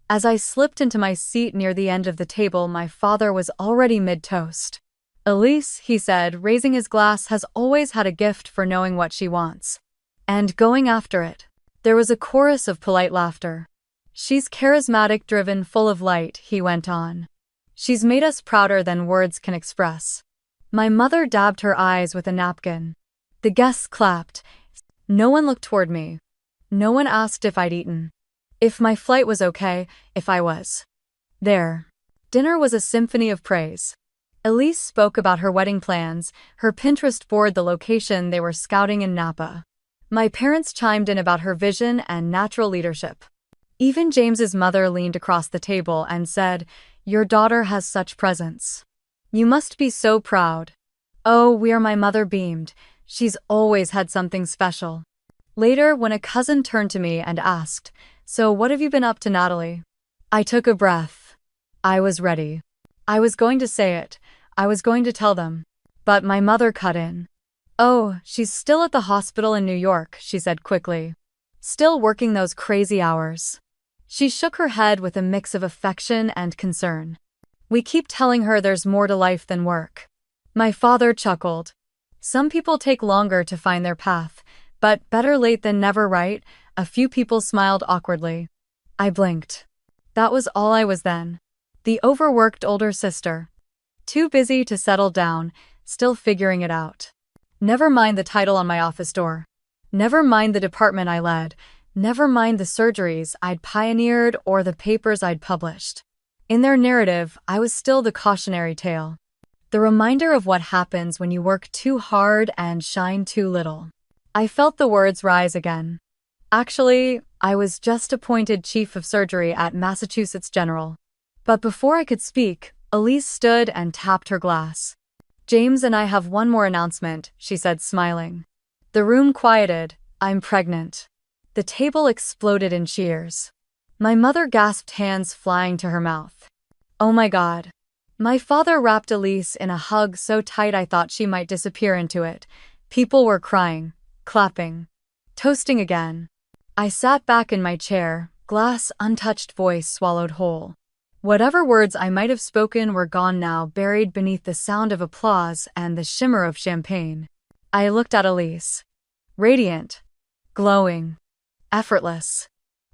As I slipped into my seat near the end of the table, my father was already mid-toast. "Elise," he said, raising his glass, "has always had a gift for knowing what she wants. And going after it." There was a chorus of polite laughter. "She's charismatic, driven, full of light," he went on. "She's made us prouder than words can express." My mother dabbed her eyes with a napkin. The guests clapped. No one looked toward me. No one asked if I'd eaten. If my flight was okay, if I was there. Dinner was a symphony of praise. Elise spoke about her wedding plans, her Pinterest board the location they were scouting in Napa. My parents chimed in about her vision and natural leadership. Even James's mother leaned across the table and said, "Your daughter has such presence. You must be so proud." Oh, my mother beamed. She's always had something special. Later, when a cousin turned to me and asked, "So what have you been up to, Natalie?" I took a breath. I was ready. I was going to say it. I was going to tell them. But my mother cut in. "Oh, she's still at the hospital in New York," she said quickly. "Still working those crazy hours." She shook her head with a mix of affection and concern. "We keep telling her there's more to life than work." My father chuckled. "Some people take longer to find their path, but better late than never, right?" A few people smiled awkwardly. I blinked. That was all I was then. The overworked older sister. Too busy to settle down, still figuring it out. Never mind the title on my office door. Never mind the department I led. Never mind the surgeries I'd pioneered or the papers I'd published. In their narrative, I was still the cautionary tale. The reminder of what happens when you work too hard and shine too little. I felt the words rise again. Actually, I was just appointed chief of surgery at Massachusetts General. But before I could speak, Elise stood and tapped her glass. "James and I have one more announcement," she said, smiling. The room quieted. "I'm pregnant." The table exploded in cheers. My mother gasped, hands flying to her mouth. "Oh my God." My father wrapped Elise in a hug so tight I thought she might disappear into it. People were crying, clapping, toasting again. I sat back in my chair, glass untouched, voice swallowed whole. Whatever words I might have spoken were gone now, buried beneath the sound of applause and the shimmer of champagne. I looked at Elise. Radiant, glowing, effortless.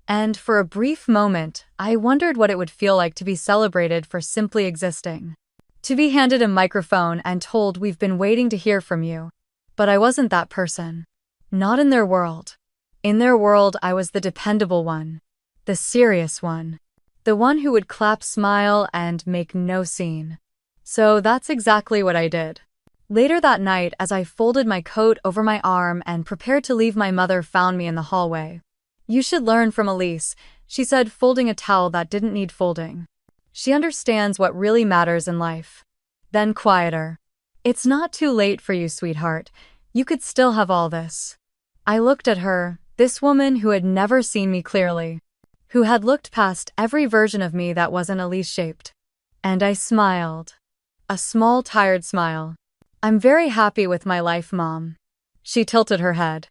And for a brief moment, I wondered what it would feel like to be celebrated for simply existing. To be handed a microphone and told, "We've been waiting to hear from you." But I wasn't that person. Not in their world. In their world, I was the dependable one. The serious one. The one who would clap, smile, and make no scene. So that's exactly what I did. Later that night, as I folded my coat over my arm and prepared to leave, my mother found me in the hallway. "You should learn from Elise," she said, folding a towel that didn't need folding. "She understands what really matters in life." Then quieter. "It's not too late for you, sweetheart. You could still have all this." I looked at her, this woman who had never seen me clearly, who had looked past every version of me that wasn't Elise-shaped. And I smiled. A small, tired smile. "I'm very happy with my life, Mom." She tilted her head.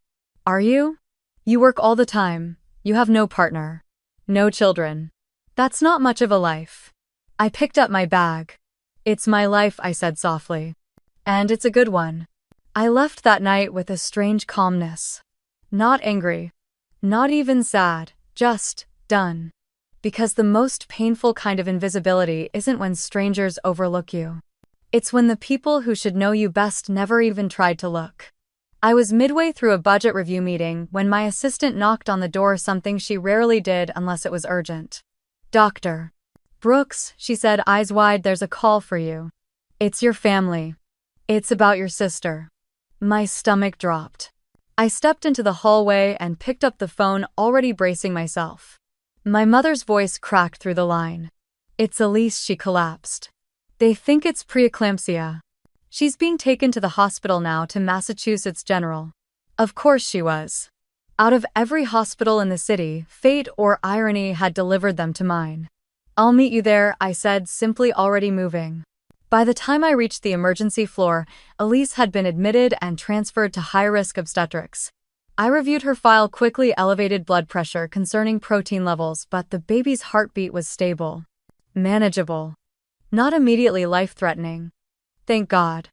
"Are you? You work all the time. You have no partner. No children. That's not much of a life." I picked up my bag. "It's my life," I said softly. "And it's a good one." I left that night with a strange calmness. Not angry. Not even sad. Just done. Because the most painful kind of invisibility isn't when strangers overlook you. It's when the people who should know you best never even tried to look. I was midway through a budget review meeting when my assistant knocked on the door, something she rarely did unless it was urgent. "Dr. Brooks," she said, eyes wide, "there's a call for you. It's your family. It's about your sister." My stomach dropped. I stepped into the hallway and picked up the phone, already bracing myself. My mother's voice cracked through the line. "It's Elise," she collapsed. "They think it's preeclampsia. She's being taken to the hospital now, to Massachusetts General." Of course she was. Out of every hospital in the city, fate or irony had delivered them to mine. "I'll meet you there," I said, simply, already moving. By the time I reached the emergency floor, Elise had been admitted and transferred to high-risk obstetrics. I reviewed her file quickly, elevated blood pressure, concerning protein levels, but the baby's heartbeat was stable. Manageable. Not immediately life-threatening. Thank God.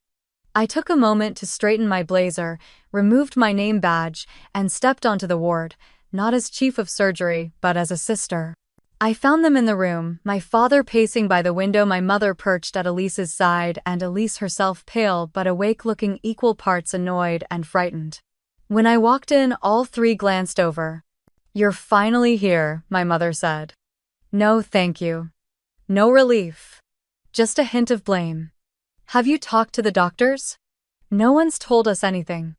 I took a moment to straighten my blazer, removed my name badge, and stepped onto the ward, not as chief of surgery, but as a sister. I found them in the room, my father pacing by the window, my mother perched at Elise's side, and Elise herself, pale but awake, looking equal parts annoyed and frightened. When I walked in, all three glanced over. "You're finally here," my mother said. "No, thank you." No relief. Just a hint of blame. Have you talked to the doctors? No one's told us anything.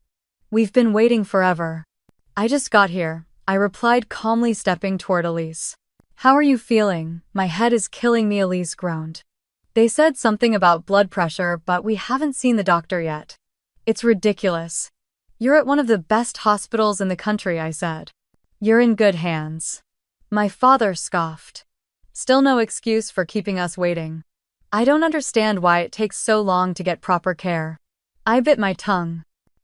We've been waiting forever. I just got here, I replied calmly, stepping toward Elise. How are you feeling? My head is killing me, Elise groaned. They said something about blood pressure, but we haven't seen the doctor yet. It's ridiculous. You're at one of the best hospitals in the country, I said. You're in good hands. My father scoffed. Still no excuse for keeping us waiting. I don't understand why it takes so long to get proper care. I bit my tongue.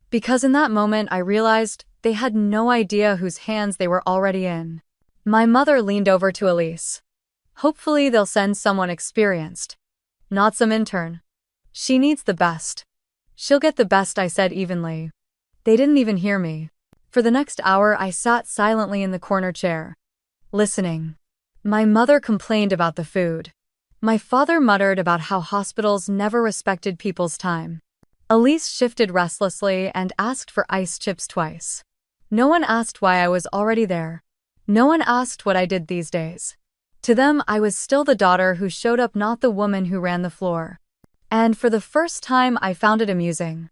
Because in that moment I realized they had no idea whose hands they were already in. My mother leaned over to Elise. Hopefully they'll send someone experienced. Not some intern. She needs the best. She'll get the best, I said evenly. They didn't even hear me. For the next hour I sat silently in the corner chair, listening. My mother complained about the food. My father muttered about how hospitals never respected people's time. Elise shifted restlessly and asked for ice chips twice. No one asked why I was already there. No one asked what I did these days. To them, I was still the daughter who showed up, not the woman who ran the floor. And for the first time, I found it amusing.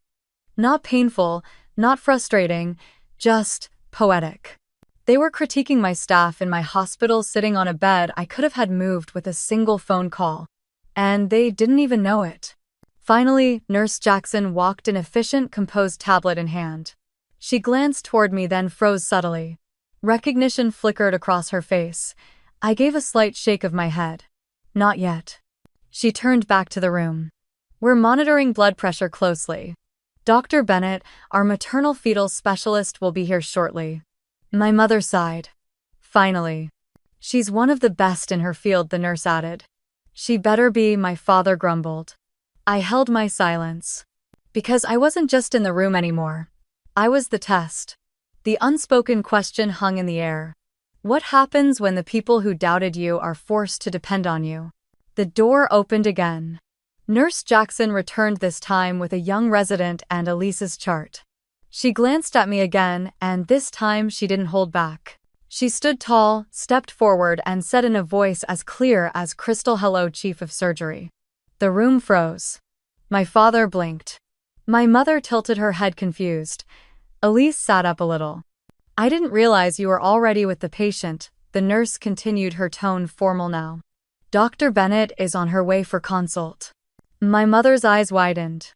Not painful, not frustrating, just poetic. They were critiquing my staff in my hospital, sitting on a bed I could have had moved with a single phone call. And they didn't even know it. Finally, Nurse Jackson walked in, efficient, composed tablet in hand. She glanced toward me, then froze subtly. Recognition flickered across her face. I gave a slight shake of my head. Not yet. She turned back to the room. We're monitoring blood pressure closely. Dr. Bennett, our maternal fetal specialist, will be here shortly. My mother sighed. Finally. She's one of the best in her field, the nurse added. She better be, my father grumbled. I held my silence. Because I wasn't just in the room anymore. I was the test. The unspoken question hung in the air. What happens when the people who doubted you are forced to depend on you? The door opened again. Nurse Jackson returned, this time with a young resident and Elise's chart. She glanced at me again, and this time she didn't hold back. She stood tall, stepped forward, and said in a voice as clear as crystal, "Hello, Chief of Surgery." The room froze. My father blinked. My mother tilted her head, confused. Elise sat up a little. I didn't realize you were already with the patient, the nurse continued, her tone formal now. Dr. Bennett is on her way for consult. My mother's eyes widened.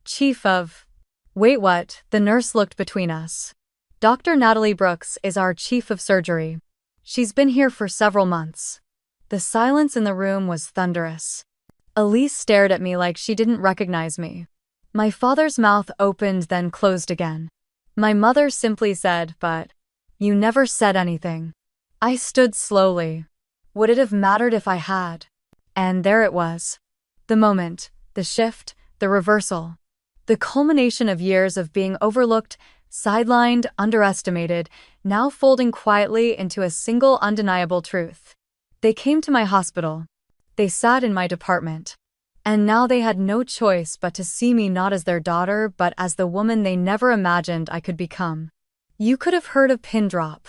Chief of... Wait, what? The nurse looked between us. Dr. Natalie Brooks is our chief of surgery. She's been here for several months. The silence in the room was thunderous. Elise stared at me like she didn't recognize me. My father's mouth opened, then closed again. My mother simply said, "But you never said anything." I stood slowly. Would it have mattered if I had? And there it was. The moment, the shift, the reversal. The culmination of years of being overlooked, sidelined, underestimated, now folding quietly into a single undeniable truth. They came to my hospital. They sat in my department. And now they had no choice but to see me not as their daughter, but as the woman they never imagined I could become. You could have heard a pin drop.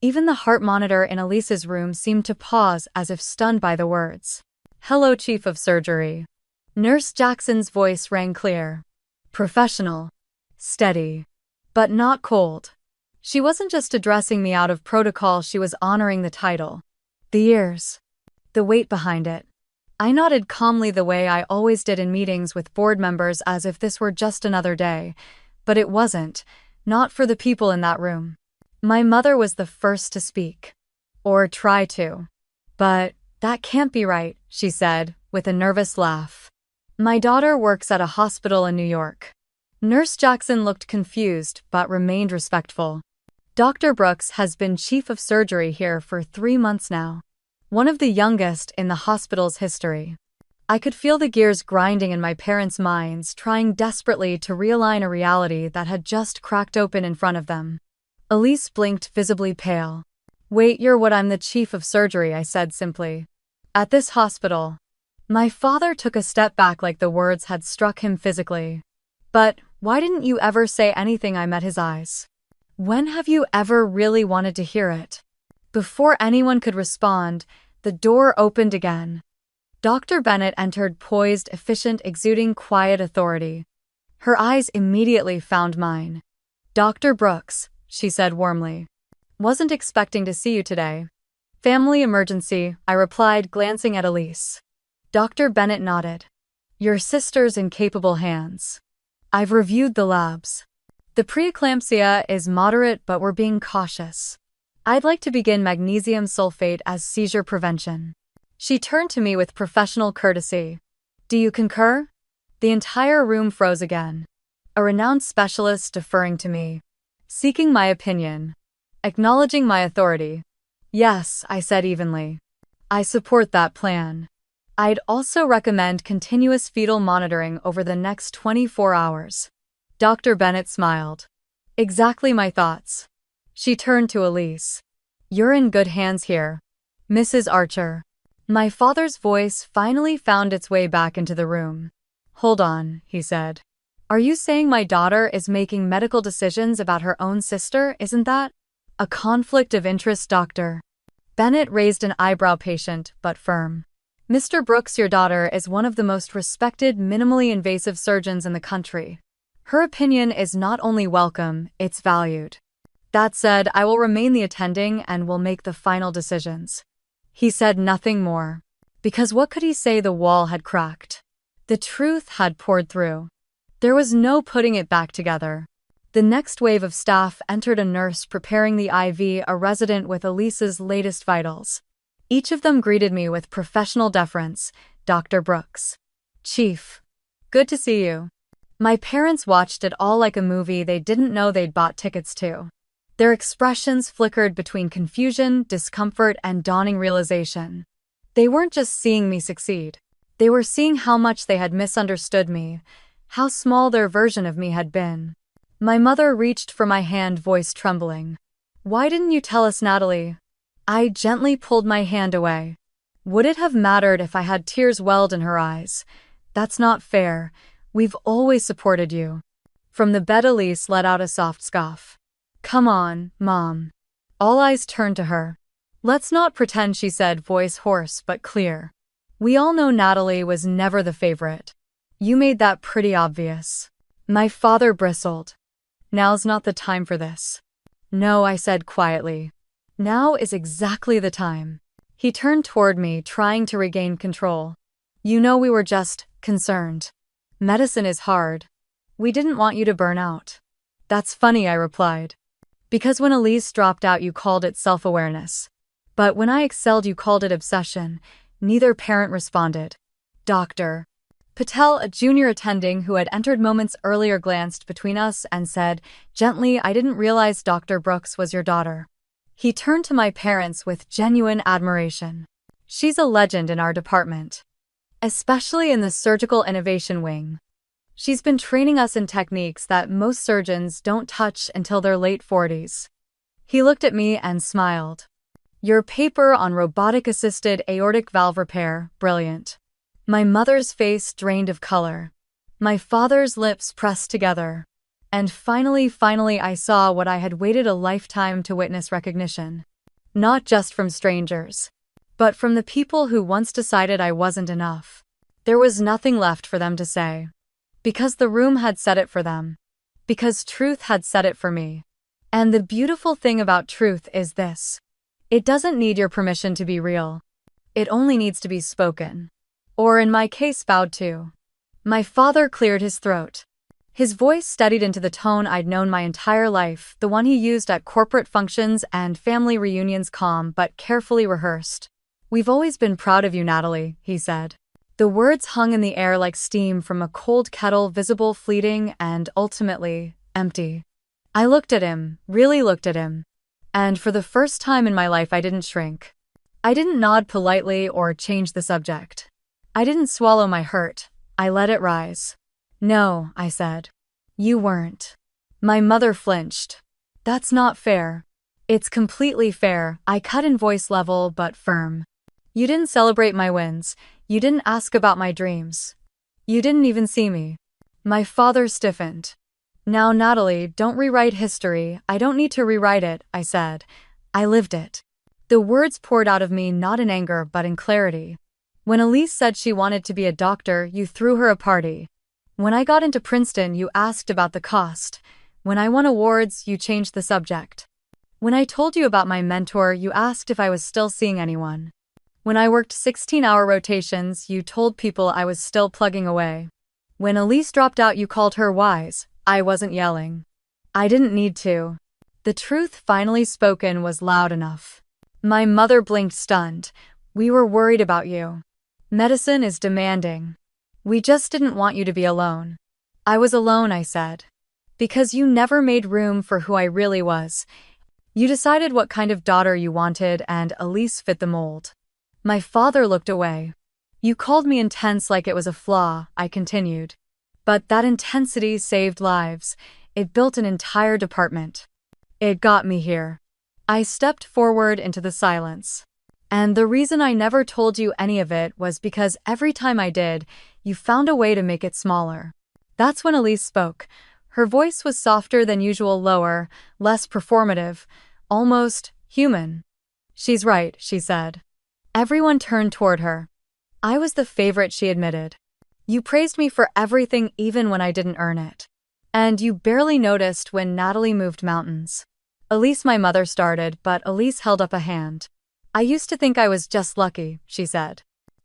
Even the heart monitor in Elise's room seemed to pause, as if stunned by the words. Hello, Chief of Surgery. Nurse Jackson's voice rang clear. Professional. Steady. But not cold. She wasn't just addressing me out of protocol, she was honoring the title. The years. The weight behind it. I nodded calmly, the way I always did in meetings with board members, as if this were just another day. But it wasn't. Not for the people in that room. My mother was the first to speak. Or try to. But that can't be right, she said, with a nervous laugh. My daughter works at a hospital in New York. Nurse Jackson looked confused, but remained respectful. Dr. Brooks has been chief of surgery here for 3 months now. One of the youngest in the hospital's history. I could feel the gears grinding in my parents' minds, trying desperately to realign a reality that had just cracked open in front of them. Elise blinked, visibly pale. Wait, you're what? I'm the chief of surgery, I said simply. At this hospital. My father took a step back, like the words had struck him physically. But why didn't you ever say anything? I met his eyes. When have you ever really wanted to hear it? Before anyone could respond, the door opened again. Dr. Bennett entered poised, efficient, exuding quiet authority. Her eyes immediately found mine. "Dr. Brooks," she said warmly. "Wasn't expecting to see you today." "Family emergency," I replied, glancing at Elise. Dr. Bennett nodded. "Your sister's in capable hands. I've reviewed the labs. The preeclampsia is moderate, but we're being cautious. I'd like to begin magnesium sulfate as seizure prevention." She turned to me with professional courtesy. "Do you concur?" The entire room froze again. A renowned specialist deferring to me. Seeking my opinion. Acknowledging my authority. "Yes," I said evenly. "I support that plan. I'd also recommend continuous fetal monitoring over the next 24 hours. Dr. Bennett smiled. "Exactly my thoughts." She turned to Elise. "You're in good hands here, Mrs. Archer." My father's voice finally found its way back into the room. "Hold on," he said. "Are you saying my daughter is making medical decisions about her own sister, isn't that a conflict of interest, Doctor?" Bennett raised an eyebrow, patient but firm. "Mr. Brooks, your daughter is one of the most respected, minimally invasive surgeons in the country. Her opinion is not only welcome, it's valued. That said, I will remain the attending and will make the final decisions." He said nothing more. Because what could he say? The wall had cracked. The truth had poured through. There was no putting it back together. The next wave of staff entered, a nurse preparing the IV, a resident with Elise's latest vitals. Each of them greeted me with professional deference. "Dr. Brooks." "Chief. Good to see you." My parents watched it all like a movie they didn't know they'd bought tickets to. Their expressions flickered between confusion, discomfort, and dawning realization. They weren't just seeing me succeed. They were seeing how much they had misunderstood me, how small their version of me had been. My mother reached for my hand, voice trembling. "Why didn't you tell us, Natalie?" I gently pulled my hand away. Would it have mattered if I had tears welled in her eyes? "That's not fair. We've always supported you." From the bed, Elise let out a soft scoff. "Come on, Mom." All eyes turned to her. "Let's not pretend," she said, voice hoarse but clear. "We all know Natalie was never the favorite. You made that pretty obvious." My father bristled. "Now's not the time for this." "No," I said quietly. "Now is exactly the time." He turned toward me, trying to regain control. "You know, we were just concerned. Medicine is hard. We didn't want you to burn out." "That's funny," I replied. "Because when Elise dropped out, you called it self-awareness. But when I excelled, you called it obsession." Neither parent responded. Dr. Patel, a junior attending who had entered moments earlier, glanced between us and said, gently, "I didn't realize Dr. Brooks was your daughter." He turned to my parents with genuine admiration. "She's a legend in our department, especially in the surgical innovation wing. She's been training us in techniques that most surgeons don't touch until their late 40s. He looked at me and smiled. "Your paper on robotic-assisted aortic valve repair, brilliant." My mother's face drained of color. My father's lips pressed together. And finally I saw what I had waited a lifetime to witness: recognition. Not just from strangers, but from the people who once decided I wasn't enough. There was nothing left for them to say. Because the room had said it for them. Because truth had said it for me. And the beautiful thing about truth is this: it doesn't need your permission to be real. It only needs to be spoken. Or in my case, bowed to. My father cleared his throat. His voice steadied into the tone I'd known my entire life, the one he used at corporate functions and family reunions, calm but carefully rehearsed. "We've always been proud of you, Natalie," he said. The words hung in the air like steam from a cold kettle, visible, fleeting, and ultimately empty. I looked at him, really looked at him. And for the first time in my life, I didn't shrink. I didn't nod politely or change the subject. I didn't swallow my hurt. I let it rise. "No," I said. "You weren't." My mother flinched. "That's not fair." "It's completely fair," I cut in, voice level but firm. "You didn't celebrate my wins. You didn't ask about my dreams. You didn't even see me." My father stiffened. "Now, Natalie, don't rewrite history." "I don't need to rewrite it," I said. "I lived it." The words poured out of me not in anger but in clarity. When Elise said she wanted to be a doctor, you threw her a party. When I got into Princeton, you asked about the cost. When I won awards, you changed the subject. When I told you about my mentor, you asked if I was still seeing anyone. When I worked 16-hour rotations, you told people I was still plugging away. When Elise dropped out, you called her wise. I wasn't yelling. I didn't need to. The truth finally spoken was loud enough. My mother blinked, stunned. We were worried about you. Medicine is demanding. We just didn't want you to be alone. I was alone, I said. Because you never made room for who I really was. You decided what kind of daughter you wanted, and Elise fit the mold. My father looked away. You called me intense like it was a flaw, I continued. But that intensity saved lives. It built an entire department. It got me here. I stepped forward into the silence. And the reason I never told you any of it was because every time I did, you found a way to make it smaller. That's when Elise spoke. Her voice was softer than usual, lower, less performative, almost human. She's right, she said. Everyone turned toward her. I was the favorite, she admitted. You praised me for everything even when I didn't earn it. And you barely noticed when Natalie moved mountains. Elise, my mother started, but Elise held up a hand. I used to think I was just lucky, she said.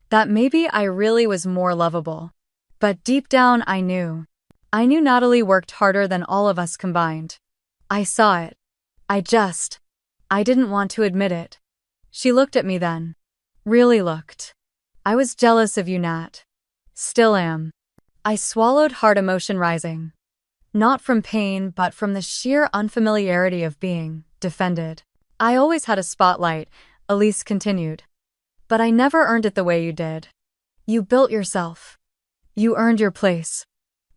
That maybe I really was more lovable. But deep down I knew. I knew Natalie worked harder than all of us combined. I saw it. I didn't want to admit it. She looked at me then. Really looked. I was jealous of you, Nat. Still am. I swallowed, hard, emotion rising. Not from pain, but from the sheer unfamiliarity of being defended. I always had a spotlight, Elise continued. But I never earned it the way you did. You built yourself. You earned your place.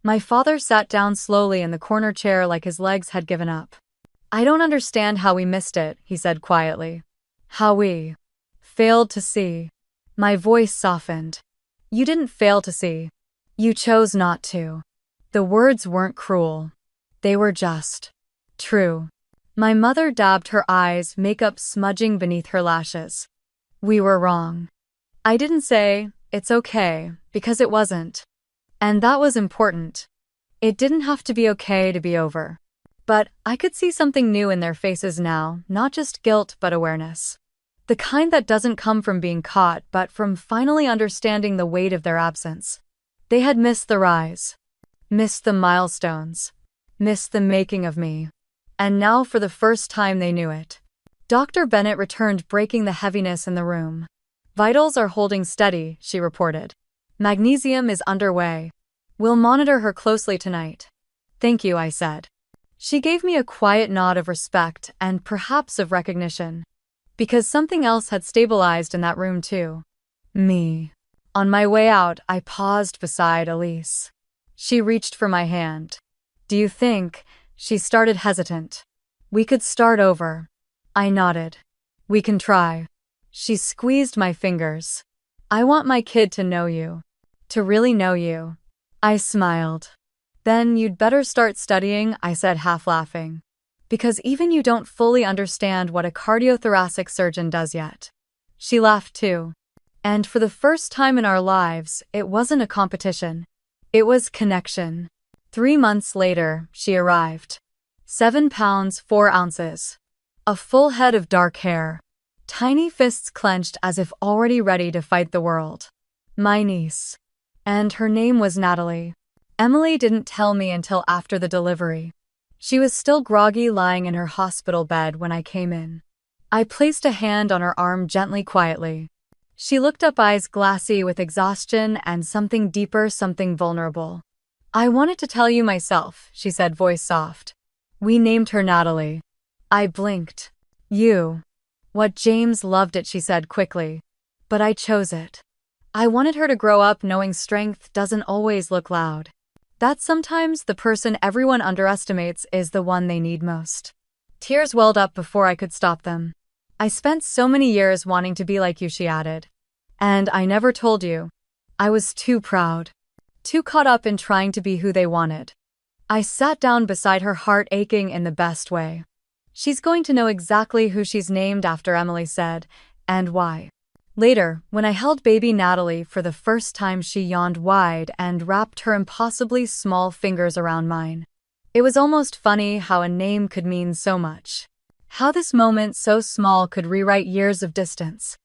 My father sat down slowly in the corner chair like his legs had given up. I don't understand how we missed it, he said quietly. How we failed to see. My voice softened. You didn't fail to see. You chose not to. The words weren't cruel. They were just true. My mother dabbed her eyes, makeup smudging beneath her lashes. We were wrong. I didn't say, it's okay, because it wasn't. And that was important. It didn't have to be okay to be over. But I could see something new in their faces now, not just guilt but awareness. The kind that doesn't come from being caught but from finally understanding the weight of their absence. They had missed the rise. Missed the milestones. Missed the making of me. And now for the first time they knew it. Dr. Bennett returned, breaking the heaviness in the room. Vitals are holding steady, she reported. Magnesium is underway. We'll monitor her closely tonight. Thank you, I said. She gave me a quiet nod of respect and perhaps of recognition. Because something else had stabilized in that room too. Me. On my way out, I paused beside Elise. She reached for my hand. Do you think, she started hesitant. We could start over. I nodded. We can try. She squeezed my fingers. I want my kid to know you. To really know you. I smiled. Then you'd better start studying, I said, half laughing. Because even you don't fully understand what a cardiothoracic surgeon does yet. She laughed too. And for the first time in our lives, it wasn't a competition. It was connection. 3 months later, she arrived. 7 pounds, 4 ounces. A full head of dark hair. Tiny fists clenched as if already ready to fight the world. My niece. And her name was Natalie. Emily didn't tell me until after the delivery. She was still groggy, lying in her hospital bed when I came in. I placed a hand on her arm gently, quietly. She looked up, eyes glassy with exhaustion and something deeper, something vulnerable. I wanted to tell you myself, she said, voice soft. We named her Natalie. I blinked. You. What, James loved it, she said quickly. But I chose it. I wanted her to grow up knowing strength doesn't always look loud. That sometimes the person everyone underestimates is the one they need most. Tears welled up before I could stop them. I spent so many years wanting to be like you, she added. And I never told you. I was too proud. Too caught up in trying to be who they wanted. I sat down beside her, heart aching in the best way. She's going to know exactly who she's named after, Emily said, and why. Later, when I held baby Natalie for the first time, she yawned wide and wrapped her impossibly small fingers around mine. It was almost funny how a name could mean so much. How this moment so small could rewrite years of distance.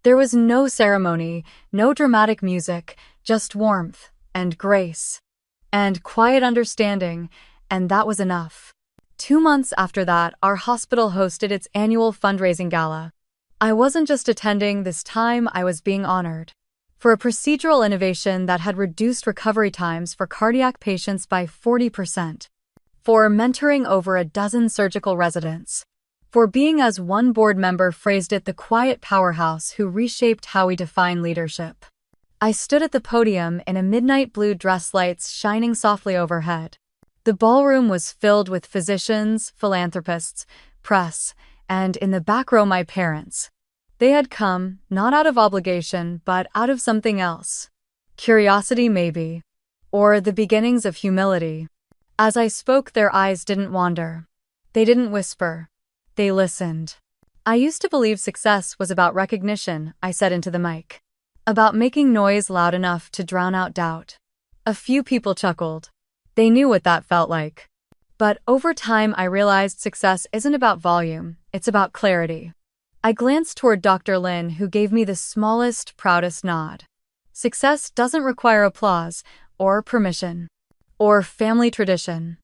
There was no ceremony, no dramatic music, just warmth, and grace, and quiet understanding, and that was enough. 2 months after that, our hospital hosted its annual fundraising gala. I wasn't just attending this time, I was being honored for a procedural innovation that had reduced recovery times for cardiac patients by 40%, for mentoring over a dozen surgical residents, for being, as one board member phrased it, the quiet powerhouse who reshaped how we define leadership. I stood at the podium in a midnight blue dress, lights shining softly overhead. The ballroom was filled with physicians, philanthropists, press, and in the back row my parents. They had come, not out of obligation, but out of something else. Curiosity, maybe. Or the beginnings of humility. As I spoke, their eyes didn't wander. They didn't whisper. They listened. I used to believe success was about recognition, I said into the mic. About making noise loud enough to drown out doubt. A few people chuckled. They knew what that felt like. But over time I realized success isn't about volume, it's about clarity. I glanced toward Dr. Lin, who gave me the smallest, proudest nod. Success doesn't require applause, or permission, or family tradition.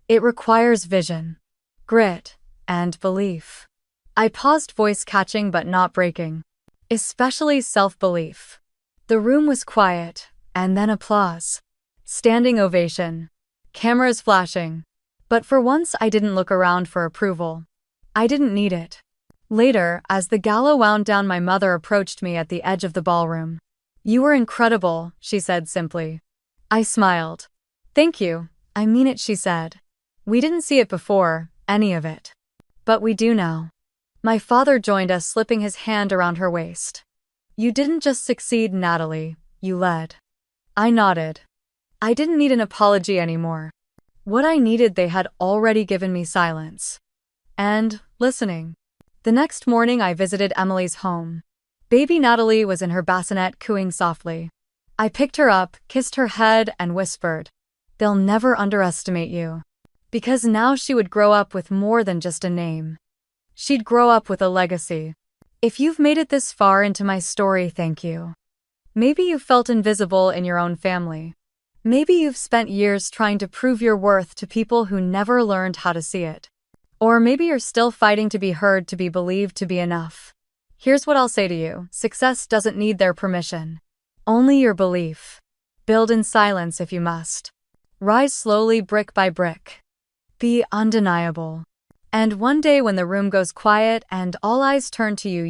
It requires vision, grit, and belief. I paused, voice catching but not breaking. Especially self-belief. The room was quiet, and then applause. Standing ovation. Cameras flashing. But for once I didn't look around for approval. I didn't need it. Later, as the gala wound down, my mother approached me at the edge of the ballroom. "You were incredible," she said simply. I smiled. "Thank you, I mean it," she said. "We didn't see it before, any of it. But we do now." My father joined us, slipping his hand around her waist. "You didn't just succeed, Natalie, you led." I nodded. I didn't need an apology anymore. What I needed, they had already given me: silence. And listening. The next morning I visited Emily's home. Baby Natalie was in her bassinet, cooing softly. I picked her up, kissed her head, and whispered, "They'll never underestimate you." Because now she would grow up with more than just a name. She'd grow up with a legacy. If you've made it this far into my story, thank you. Maybe you felt invisible in your own family. Maybe you've spent years trying to prove your worth to people who never learned how to see it. Or maybe you're still fighting to be heard, to be believed, to be enough. Here's what I'll say to you: success doesn't need their permission. Only your belief. Build in silence if you must. Rise slowly, brick by brick. Be undeniable. And one day, when the room goes quiet and all eyes turn to you,